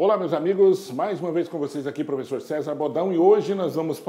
Olá, meus amigos, mais uma vez com vocês aqui, professor César Bodão, e hoje nós vamos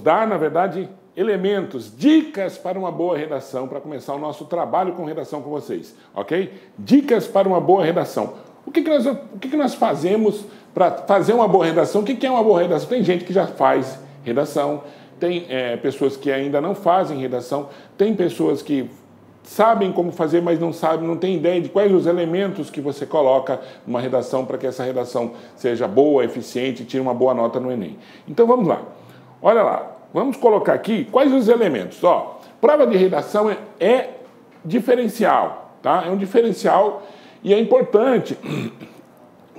dar, na verdade, elementos, dicas para uma boa redação, para começar o nosso trabalho com redação com vocês, ok? Dicas para uma boa redação. O que nós fazemos para fazer uma boa redação? O que é uma boa redação? Tem gente que já faz redação, tem pessoas que ainda não fazem redação, tem pessoas que sabem como fazer, mas não sabem, não têm ideia de quais os elementos que você coloca numa redação para que essa redação seja boa, eficiente e tire uma boa nota no Enem. Então vamos lá. Olha lá, vamos colocar aqui quais os elementos. Ó, prova de redação é diferencial, tá? É um diferencial e é importante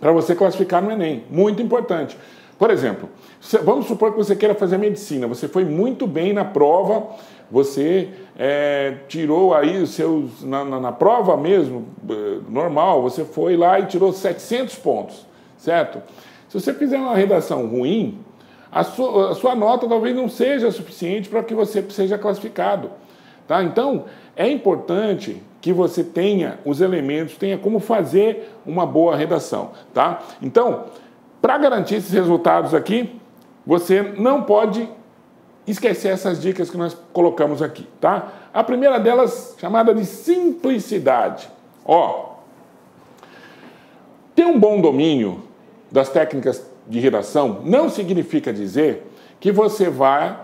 para você classificar no Enem, muito importante. Por exemplo, vamos supor que você queira fazer medicina, você foi muito bem na prova, você tirou aí os seus, na prova mesmo, normal, você foi lá e tirou 700 pontos, certo? Se você fizer uma redação ruim, a sua nota talvez não seja suficiente para que você seja classificado, tá? Então, é importante que você tenha os elementos, tenha como fazer uma boa redação, tá? Então, para garantir esses resultados aqui, você não pode esquecer essas dicas que nós colocamos aqui, tá? A primeira delas, chamada de simplicidade. Ó, ter um bom domínio das técnicas de redação não significa dizer que você vai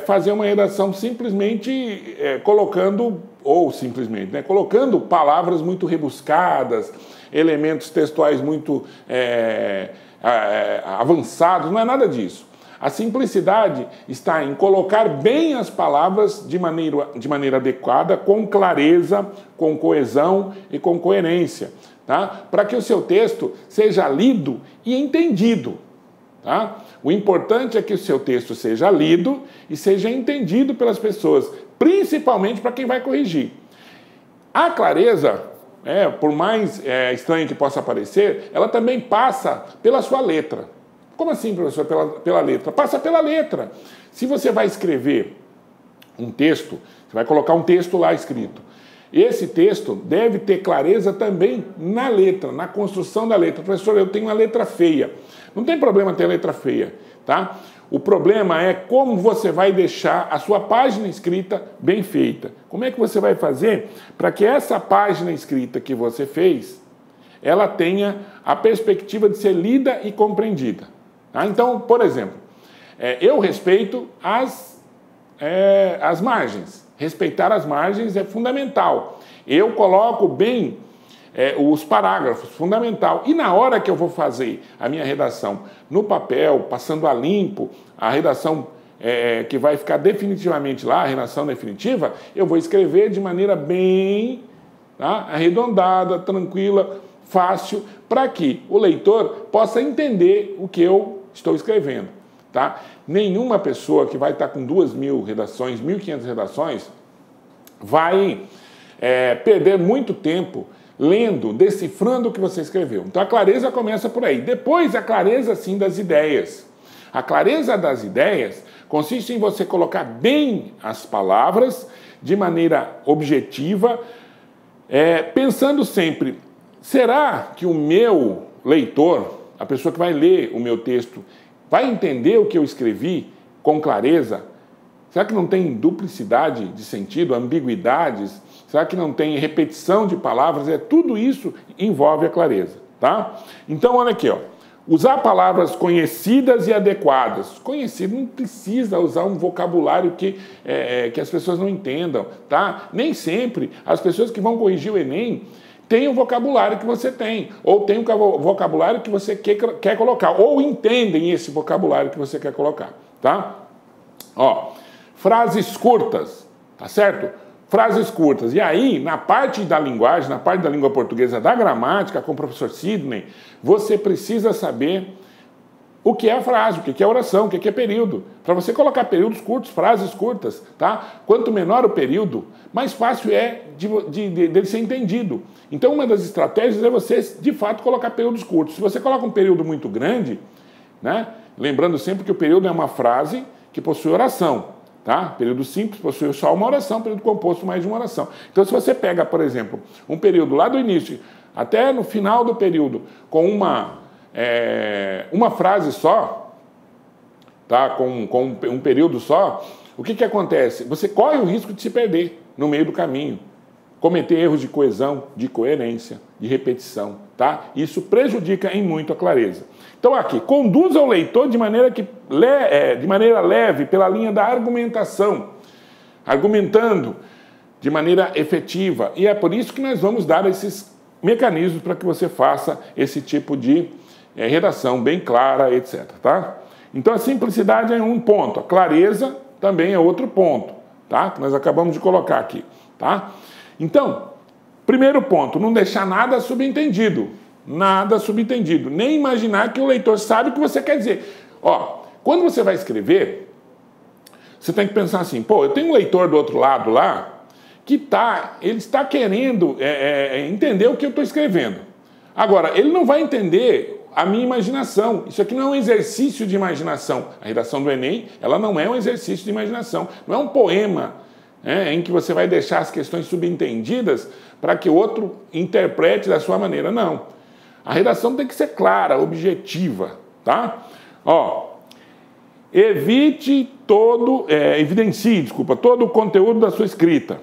fazer uma redação simplesmente colocando palavras muito rebuscadas, elementos textuais muito avançados, não é nada disso. A simplicidade está em colocar bem as palavras de maneira adequada, com clareza, com coesão e com coerência, tá? Para que o seu texto seja lido e entendido. Tá? O importante é que o seu texto seja lido e seja entendido pelas pessoas, principalmente para quem vai corrigir. A clareza, por mais estranho que possa parecer, ela também passa pela sua letra. Como assim, professor, pela letra? Passa pela letra. Se você vai escrever um texto, você vai colocar um texto lá escrito. Esse texto deve ter clareza também na letra, na construção da letra. Professor, eu tenho uma letra feia. Não tem problema ter letra feia, tá? O problema é como você vai deixar a sua página escrita bem feita. Como é que você vai fazer para que essa página escrita que você fez, ela tenha a perspectiva de ser lida e compreendida? Então, por exemplo, eu respeito as margens. Respeitar as margens é fundamental. Eu coloco bem os parágrafos, fundamental. E na hora que eu vou fazer a minha redação no papel, passando a limpo, a redação que vai ficar definitivamente lá, a redação definitiva, eu vou escrever de maneira bem arredondada, tranquila, fácil, para que o leitor possa entender o que eu estou escrevendo, tá? Nenhuma pessoa que vai estar com 2.000 redações, 1.500 redações, vai perder muito tempo lendo, decifrando o que você escreveu. Então a clareza começa por aí. Depois a clareza, sim, das ideias. A clareza das ideias consiste em você colocar bem as palavras de maneira objetiva, pensando sempre, será que o meu leitor, a pessoa que vai ler o meu texto, vai entender o que eu escrevi com clareza? Será que não tem duplicidade de sentido, ambiguidades? Será que não tem repetição de palavras? Tudo isso envolve a clareza, tá? Então, olha aqui, ó. Usar palavras conhecidas e adequadas. Conhecido não precisa usar um vocabulário que as pessoas não entendam, tá? Nem sempre as pessoas que vão corrigir o Enem tem o vocabulário que você tem, ou tem o vocabulário que você quer colocar, ou entendem esse vocabulário que você quer colocar, tá? Ó, frases curtas, tá certo? Frases curtas. E aí, na parte da linguagem, na parte da língua portuguesa, da gramática, com o professor Sidney, você precisa saber o que é a frase, o que é oração, o que é período. Para você colocar períodos curtos, frases curtas, tá? Quanto menor o período, mais fácil é de ser entendido. Então, uma das estratégias é você, de fato, colocar períodos curtos. Se você coloca um período muito grande, né? Lembrando sempre que o período é uma frase que possui oração. Tá? Período simples possui só uma oração, período composto mais de uma oração. Então, se você pega, por exemplo, um período lá do início até no final do período com uma frase só, tá? com um período só, o que acontece? Você corre o risco de se perder no meio do caminho, cometer erros de coesão, de coerência, de repetição. Tá? Isso prejudica em muito a clareza. Então aqui, conduza o leitor de maneira leve pela linha da argumentação, argumentando de maneira efetiva. E é por isso que nós vamos dar esses mecanismos para que você faça esse tipo de redação bem clara, etc. Tá? Então a simplicidade é um ponto, a clareza também é outro ponto, tá? Que nós acabamos de colocar aqui. Tá? Então, primeiro ponto, não deixar nada subentendido. Nada subentendido. Nem imaginar que o leitor sabe o que você quer dizer. Ó, quando você vai escrever, você tem que pensar assim, pô, eu tenho um leitor do outro lado lá, que ele está querendo entender o que eu estou escrevendo. Agora, ele não vai entender a minha imaginação. Isso aqui não é um exercício de imaginação. A redação do Enem, ela não é um exercício de imaginação. Não é um poema em que você vai deixar as questões subentendidas para que o outro interprete da sua maneira. Não. A redação tem que ser clara, objetiva, tá? Ó, evidencie todo o conteúdo da sua escrita.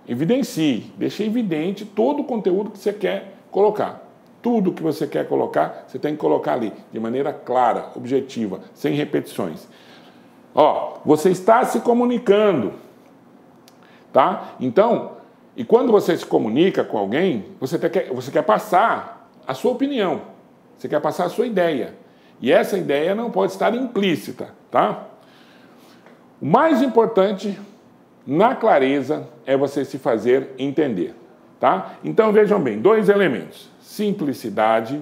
Evidencie, deixe evidente todo o conteúdo que você quer colocar. Tudo que você quer colocar, você tem que colocar ali, de maneira clara, objetiva, sem repetições. Ó, você está se comunicando, tá? Então, e quando você se comunica com alguém, você quer passar a sua opinião, você quer passar a sua ideia. E essa ideia não pode estar implícita, tá? O mais importante na clareza é você se fazer entender, tá? Então vejam bem, 2 elementos, simplicidade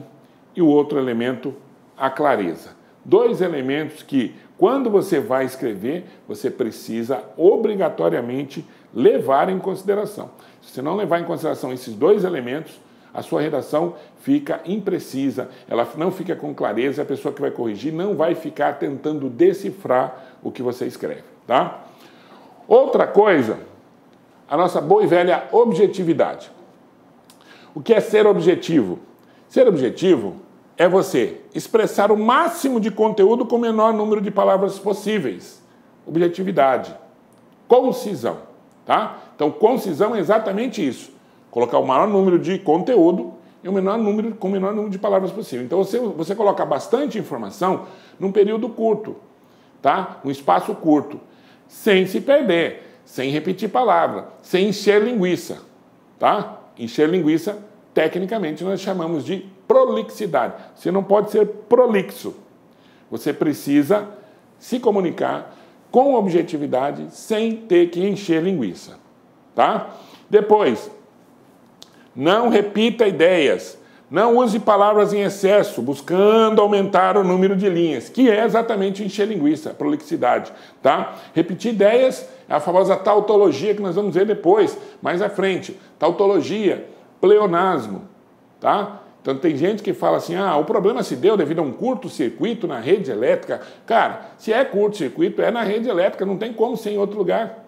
e o outro elemento, a clareza. 2 elementos que, quando você vai escrever, você precisa obrigatoriamente levar em consideração. Se você não levar em consideração esses 2 elementos, a sua redação fica imprecisa, ela não fica com clareza, a pessoa que vai corrigir não vai ficar tentando decifrar o que você escreve, tá? Outra coisa, a nossa boa e velha objetividade. O que é ser objetivo? Ser objetivo é você expressar o máximo de conteúdo com o menor número de palavras possíveis. Objetividade. Concisão, tá? Então, concisão é exatamente isso. Colocar o maior número de conteúdo e com o menor número de palavras possível. Então, você coloca bastante informação num período curto, tá? Um espaço curto, sem se perder, sem repetir palavra, sem encher linguiça, tá? Encher linguiça, tecnicamente, nós chamamos de prolixidade. Você não pode ser prolixo. Você precisa se comunicar com objetividade sem ter que encher linguiça, tá? Depois, não repita ideias, não use palavras em excesso, buscando aumentar o número de linhas, que é exatamente encher linguiça, prolixidade, tá? Repetir ideias é a famosa tautologia que nós vamos ver depois, mais à frente. Tautologia, pleonasmo, tá? Então tem gente que fala assim, o problema se deu devido a um curto-circuito na rede elétrica. Cara, se é curto-circuito, é na rede elétrica, não tem como ser em outro lugar.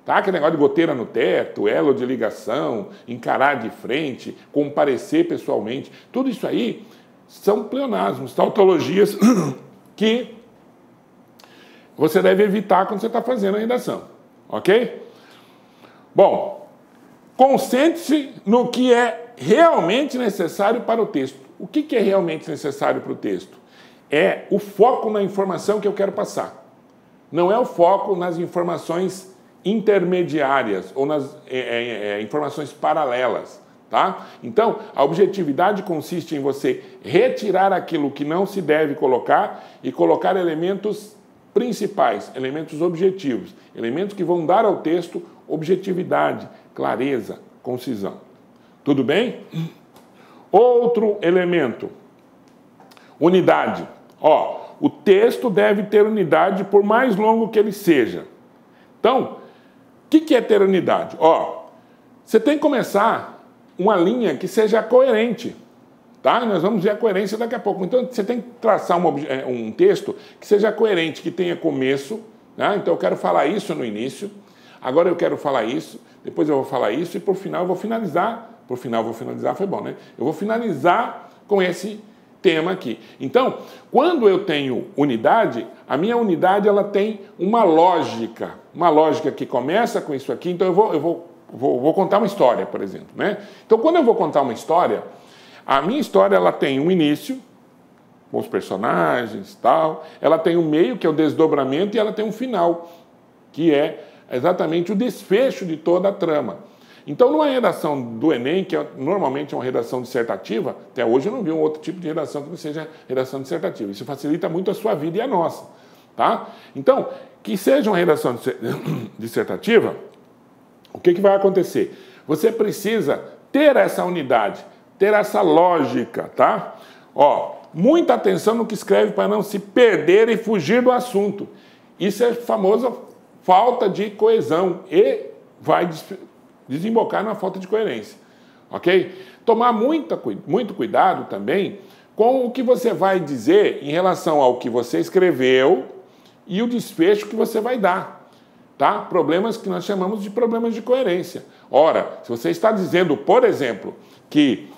Tá? Aquele negócio de goteira no teto, elo de ligação, encarar de frente, comparecer pessoalmente, tudo isso aí são pleonasmos, tautologias que você deve evitar quando você está fazendo a redação, ok? Bom, concentre-se no que é realmente necessário para o texto. O que é realmente necessário para o texto? É o foco na informação que eu quero passar. Não é o foco nas informações intermediárias ou nas informações paralelas, tá? Então, a objetividade consiste em você retirar aquilo que não se deve colocar e colocar elementos principais, elementos objetivos, elementos que vão dar ao texto objetividade, clareza, concisão. Tudo bem? Outro elemento, unidade. Ó, o texto deve ter unidade por mais longo que ele seja. Então, o que é ter unidade? Ó, você tem que começar uma linha que seja coerente, tá? Nós vamos ver a coerência daqui a pouco. Então, você tem que traçar um texto que seja coerente, que tenha começo, né? Então eu quero falar isso no início, agora eu quero falar isso, depois eu vou falar isso e por final eu vou finalizar. Por final eu vou finalizar, foi bom, né? Eu vou finalizar com esse tema aqui. Então, quando eu tenho unidade, a minha unidade ela tem uma lógica que começa com isso aqui. Então eu vou contar uma história, por exemplo, né? Então quando eu vou contar uma história, a minha história ela tem um início, com os personagens, tal. Ela tem um meio, que é o desdobramento, e ela tem um final, que é exatamente o desfecho de toda a trama. Então, numa redação do Enem, que normalmente é uma redação dissertativa, até hoje eu não vi um outro tipo de redação que não seja redação dissertativa. Isso facilita muito a sua vida e a nossa, tá? Então, que seja uma redação dissertativa, o que vai acontecer? Você precisa ter essa unidade, ter essa lógica, tá? Ó, muita atenção no que escreve para não se perder e fugir do assunto. Isso é famosa falta de coesão e vai desembocar na falta de coerência, ok? Tomar muito cuidado também com o que você vai dizer em relação ao que você escreveu e o desfecho que você vai dar, tá? Problemas que nós chamamos de problemas de coerência. Ora, se você está dizendo, por exemplo, que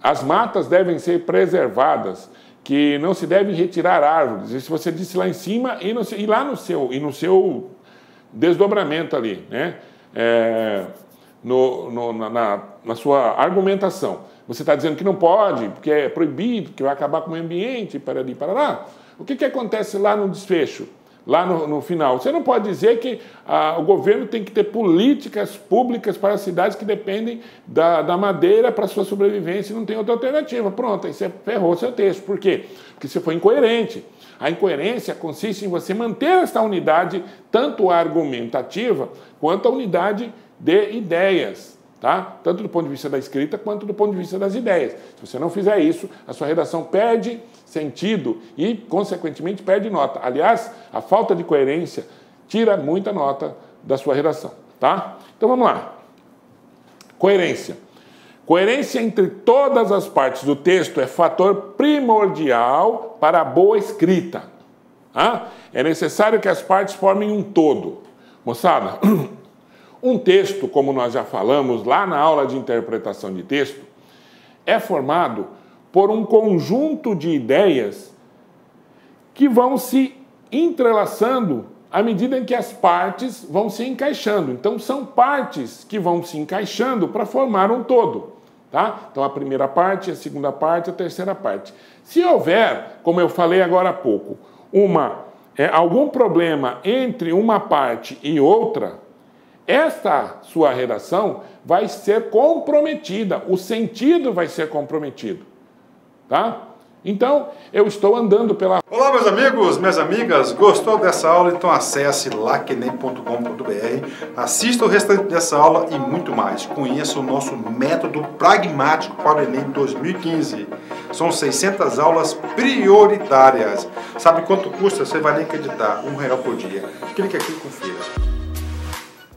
as matas devem ser preservadas, que não se devem retirar árvores, e se você disse lá em cima e lá no seu desdobramento ali, né? Na sua argumentação, você está dizendo que não pode, porque é proibido, que vai acabar com o meio ambiente, parará. O que acontece lá no desfecho? Lá no final, você não pode dizer que o governo tem que ter políticas públicas para as cidades que dependem da madeira para a sua sobrevivência e não tem outra alternativa. Pronto, aí você ferrou seu texto. Por quê? Porque você foi incoerente. A incoerência consiste em você manter essa unidade, tanto argumentativa, quanto a unidade de ideias, tá? Tanto do ponto de vista da escrita, quanto do ponto de vista das ideias. Se você não fizer isso, a sua redação perde sentido e, consequentemente, perde nota. Aliás, a falta de coerência tira muita nota da sua redação, tá? Então, vamos lá. Coerência. Coerência entre todas as partes do texto é fator primordial para a boa escrita. Tá? É necessário que as partes formem um todo. Moçada, um texto, como nós já falamos lá na aula de interpretação de texto, é formado por um conjunto de ideias que vão se entrelaçando à medida em que as partes vão se encaixando. Então, são partes que vão se encaixando para formar um todo. Tá? Então, a primeira parte, a segunda parte, a terceira parte. Se houver, como eu falei agora há pouco, algum problema entre uma parte e outra, esta sua redação vai ser comprometida, o sentido vai ser comprometido. Tá? Então, eu estou andando pela... Olá, meus amigos, minhas amigas, gostou dessa aula? Então acesse lackenem.com.br, assista o restante dessa aula e muito mais. Conheça o nosso método pragmático para o Enem 2015. São 600 aulas prioritárias. Sabe quanto custa? Você vai nem acreditar, R$1 por dia. Clique aqui e confira.